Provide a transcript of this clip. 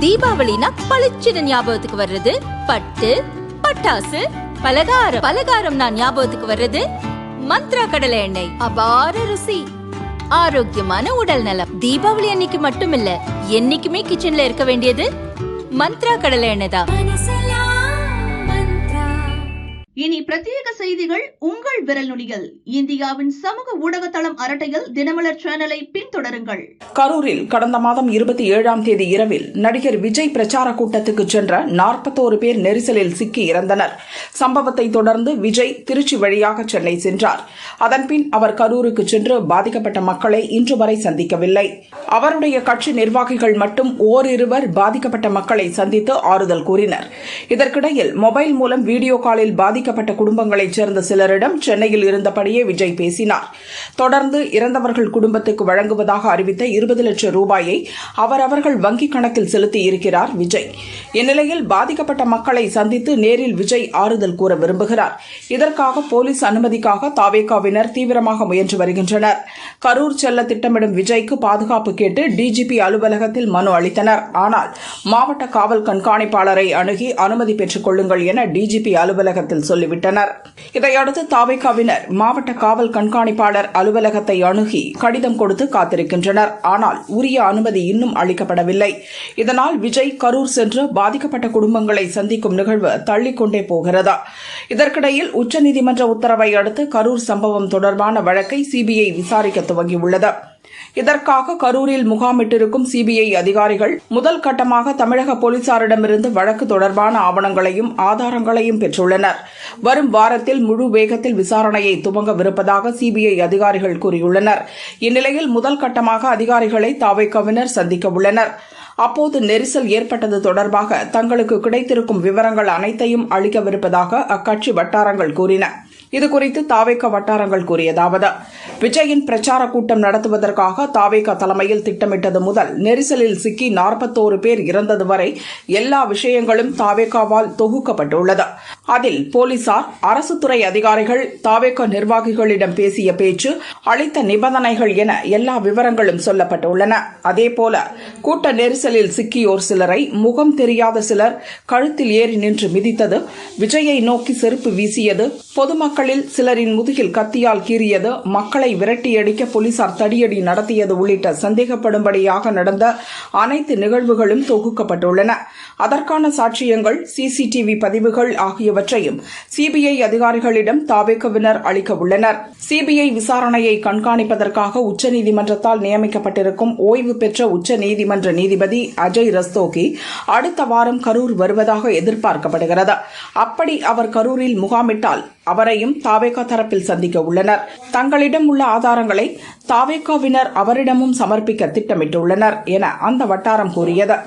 தீபாவளினா பளிச்சுன்னு ஞாபகத்துக்கு வர்றது பட்டு, பட்டாசு, பலகாரம். பலகாரம்னா ஞாபகத்துக்கு வர்றது மந்த்ரா கடலை எண்ணெய். அபார ருசி, ஆரோக்கியமான உடல் நலம். தீபாவளி அன்னைக்கு மட்டும் இல்ல, என்னைக்குமே கிச்சன்ல இருக்க வேண்டியது மந்த்ரா கடலை எண்ணெய் தான். இனி பிரத்யேக செய்திகள் உங்கள் விரல் நுனிகள். இந்தியாவின் சமூக ஊடகத்தளம் அரட்டையில் தினமலர் சேனலை பின்தொடருங்கள். கரூரில் கடந்த மாதம் 27ஆம் தேதி இரவில் நடிகர் விஜய் பிரச்சார கூட்டத்துக்கு சென்ற 41 பேர் நெரிசலில் சிக்கி இறந்தனர். சம்பவத்தை தொடர்ந்து விஜய் திருச்சி வழியாக சென்னை சென்றார். அதன்பின் அவர் கரூருக்கு சென்று பாதிக்கப்பட்ட மக்களை இன்று வரை சந்திக்கவில்லை. அவருடைய கட்சி நிர்வாகிகள் மட்டும் ஓரிருவர் பாதிக்கப்பட்ட மக்களை சந்தித்து ஆறுதல் கூறினர். இதற்கிடையில் மொபைல் மூலம் வீடியோ காலில் பாதிக்கப்பட்ட குடும்பங்களைச் சேர்ந்த சிலரிடம் சென்னையில் இருந்தபடியே விஜய் பேசினார். தொடர்ந்து இறந்தவர்கள் குடும்பத்துக்கு வழங்குவதாக அறிவித்த 20 லட்சம் ரூபாயை அவரவர்கள் வங்கிக் கணக்கில் செலுத்தி இருக்கிறார் விஜய். இந்நிலையில் பாதிக்கப்பட்ட மக்களை சந்தித்து நேரில் விஜய் ஆறுதல் கூற விரும்புகிறார். இதற்காக போலீஸ் அனுமதிக்காக தாவேகாவினர் தீவிரமாக முயன்று வருகின்றனர். கரூர் செல்ல திட்டமிடும் விஜய்க்கு பாதுகாப்பு கேட்டு டிஜிபி அலுவலகத்தில் மனு அளித்தனர். ஆனால் மாவட்ட காவல் கண்காணிப்பாளரை அணுகி அனுமதி பெற்றுக் கொள்ளுங்கள் என டிஜிபி அலுவலகத்தில் சொல்லிவிட்டனர். இதையடுத்து தாவேகாவினர் மாவட்ட காவல் கண்காணிப்பாளர் அலுவலகத்தை அணுகி கடிதம் கொடுத்து காத்திருக்கின்றனர். ஆனால் உரிய அனுமதி இன்னும் அளிக்கப்படவில்லை. இதனால் விஜய் கரூர் சென்று பாதிக்கப்பட்ட குடும்பங்களை சந்திக்கும் நிகழ்வு தள்ளிக்கொண்டே போகிறது. இதற்கிடையில் உச்சநீதிமன்ற உத்தரவை அடுத்து கரூர் சம்பவம் தொடர்பான வழக்கை சிபிஐ விசாரிக்க துவங்கியுள்ளது. இதற்காக கரூரில் முகாமிட்டிருக்கும் சிபிஐ அதிகாரிகள் முதல் கட்டமாக தமிழக போலீசாரிடமிருந்து வழக்கு தொடர்பான ஆவணங்களையும் ஆதாரங்களையும் பெற்றுள்ளனர். வரும் வாரத்தில் முழு வேகத்தில் விசாரணையை துவங்கவிருப்பதாக சிபிஐ அதிகாரிகள் கூறியுள்ளனர். இந்நிலையில் முதல் கட்டமாக அதிகாரிகளை தாவேகாவினர் சந்திக்க உள்ளனர். அப்போது நெரிசல் ஏற்பட்டது தொடர்பாக தங்களுக்கு கிடைத்திருக்கும் விவரங்கள் அனைத்தையும் அளிக்கவிருப்பதாக அக்கட்சி வட்டாரங்கள் கூறின. இதுகுறித்து தாவேகா வட்டாரங்கள் கூறியதாவது: விஜயின் பிரச்சார கூட்டம் நடத்துவதற்காக தாவேகா தலைமையில் திட்டமிட்டது முதல் நெரிசலில் சிக்கி 41 பேர் இறந்தது வரை எல்லா விஷயங்களும் தாவேகாவால் தொகுக்கப்பட்டுள்ளது. அதில் போலீசார், அரசு துறை அதிகாரிகள், தாவேகா நிர்வாகிகளிடம் பேசிய பேச்சு, அளித்த நிபந்தனைகள் என எல்லா விவரங்களும் சொல்லப்பட்டுள்ளன. அதேபோல கூட்ட நெரிசலில் சிக்கியோர் சிலரை முகம் தெரியாத சிலர் கழுத்தில் ஏறி நின்று மிதித்தது, விஜயை நோக்கி செருப்பு வீசியது, பொதுமக்களில் சிலரின் முதுகில் கத்தியால் கீறியது, மக்களை விரட்டியடிக்க போலீசார் தடியடி நடத்தியது உள்ளிட்ட சந்தேகப்படும்படியாக நடந்த அனைத்து நிகழ்வுகளும் தொகுக்கப்பட்டுள்ளன. அதற்கான சாட்சியங்கள், சிசிடிவி பதிவுகள் ஆகியவற்றையும் சிபிஐ அதிகாரிகளிடம் தாவேகாவினர் அளிக்க உள்ளனர். சிபிஐ விசாரணையை கண்காணிப்பதற்காக உச்சநீதிமன்றத்தால் நியமிக்கப்பட்டிருக்கும் ஓய்வு பெற்ற உச்சநீதிமன்ற நீதிபதி அஜய் ரஸ்தோகி அடுத்த வாரம் கரூர் வருவதாக எதிர்பார்க்கப்படுகிறது. அப்படி அவர் கரூரில் முகாமிட்டால் அவரையும் தாவேகா தரப்பில் சந்திக்க உள்ளனர். தங்களிடம் உள்ள ஆதாரங்களை தாவேகாவினர் அவரிடமும் சமர்ப்பிக்க திட்டமிட்டுள்ளனர் என அந்த வட்டாரம் கூறியது.